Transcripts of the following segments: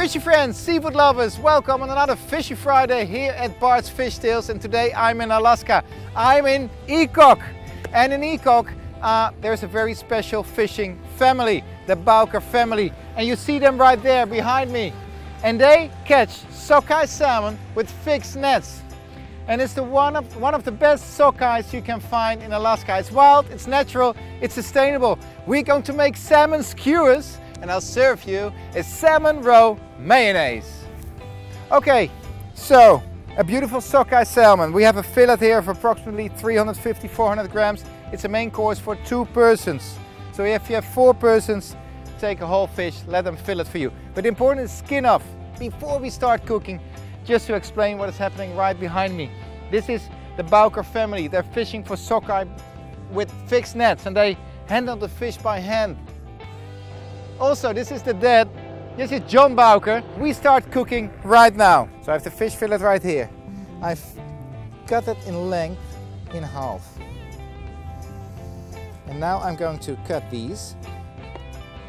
Fishy friends, seafood lovers, welcome on another Fishy Friday here at Bart's Fish Tales, and today I'm in Alaska. I'm in Ekuk, and in Ekuk there's a very special fishing family, the Bouker family, and you see them right there behind me. And they catch sockeye salmon with fixed nets. And it's one of the best sockeyes you can find in Alaska. It's wild, it's natural, it's sustainable. We're going to make salmon skewers, and I'll serve you a salmon roe mayonnaise. Okay, so a beautiful sockeye salmon. We have a fillet here of approximately 350-400 grams. It's a main course for 2 persons. So if you have 4 persons, take a whole fish, let them fillet for you. But the important is skin off before we start cooking. Just to explain what is happening right behind me. This is the Bouker family. They're fishing for sockeye with fixed nets, and they handle the fish by hand. Also, this is the dad. This is John Bouker. We start cooking right now. So I have the fish fillet right here. I've cut it in length in half. And now I'm going to cut these.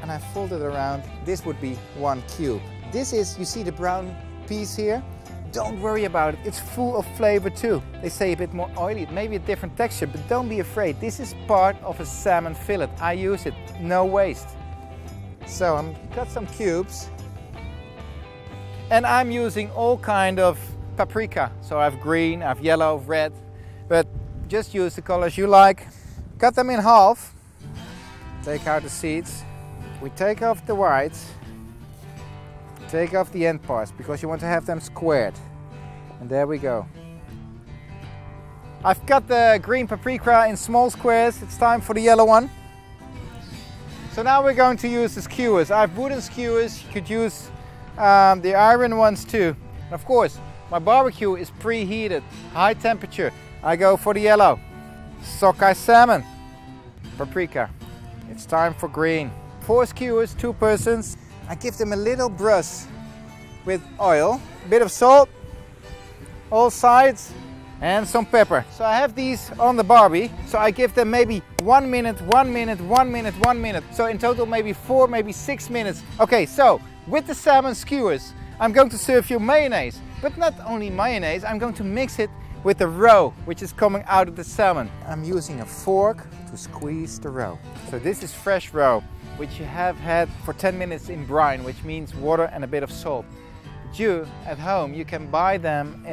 And I fold it around. This would be 1 cube. This is, you see the brown piece here? Don't worry about it, it's full of flavor too. They say a bit more oily, maybe a different texture, but don't be afraid. This is part of a salmon fillet. I use it, no waste. So I'm cut some cubes. And I'm using all kind of paprika. So I have green, I have yellow, red, but just use the colors you like. Cut them in half. Take out the seeds. We take off the whites. Take off the end parts because you want to have them squared. And there we go. I've cut the green paprika in small squares. It's time for the yellow one. So now we're going to use the skewers. I have wooden skewers. You could use the iron ones too. And of course, my barbecue is preheated, high temperature. I go for the yellow. Sockeye salmon. Paprika. It's time for green. 4 skewers, 2 persons. I give them a little brush with oil, a bit of salt, all sides, and some pepper. So I have these on the barbie, so I give them maybe 1 minute, 1 minute, 1 minute, 1 minute. So in total maybe 4, maybe 6 minutes. Okay, so with the salmon skewers, I'm going to serve you mayonnaise. But not only mayonnaise, I'm going to mix it with the roe, which is coming out of the salmon. I'm using a fork to squeeze the roe. So this is fresh roe, which you have had for 10 minutes in brine, which means water and a bit of salt. But you, at home, you can buy them,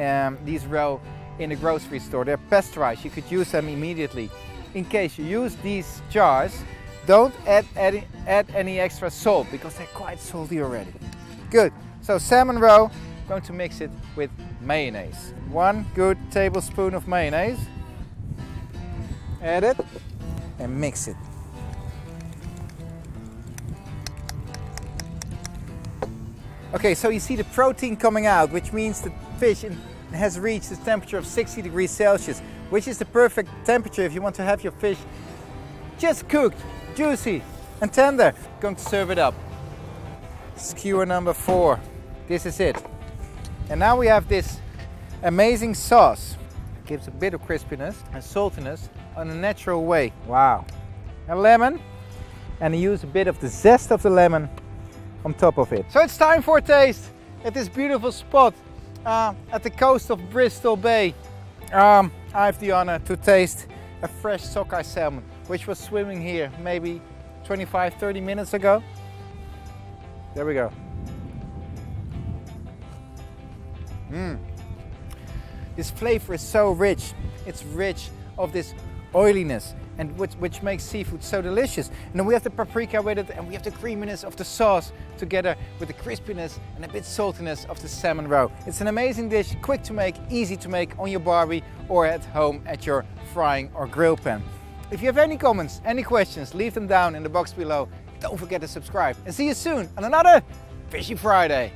these roe, in a grocery store. They're pasteurized, you could use them immediately. In case you use these jars, don't add any extra salt, because they're quite salty already. Good, so salmon roe, I'm going to mix it with mayonnaise. 1 good tablespoon of mayonnaise. Add it and mix it. Okay, so you see the protein coming out, which means the fish has reached a temperature of 60 degrees Celsius, which is the perfect temperature if you want to have your fish just cooked, juicy and tender. Going to serve it up. Skewer number 4. This is it. And now we have this amazing sauce. It gives a bit of crispiness and saltiness in a natural way. Wow. A lemon, and I use a bit of the zest of the lemon on top of it. So it's time for a taste at this beautiful spot at the coast of Bristol Bay. I have the honor to taste a fresh sockeye salmon, which was swimming here maybe 25-30 minutes ago. There we go. This flavor is so rich. It's rich of this oiliness, and which makes seafood so delicious. And then we have the paprika with it, and we have the creaminess of the sauce together with the crispiness and a bit saltiness of the salmon roe. It's an amazing dish, quick to make, easy to make on your barbie or at home at your frying or grill pan. If you have any comments, any questions, leave them down in the box below. Don't forget to subscribe, and see you soon on another Fishy Friday.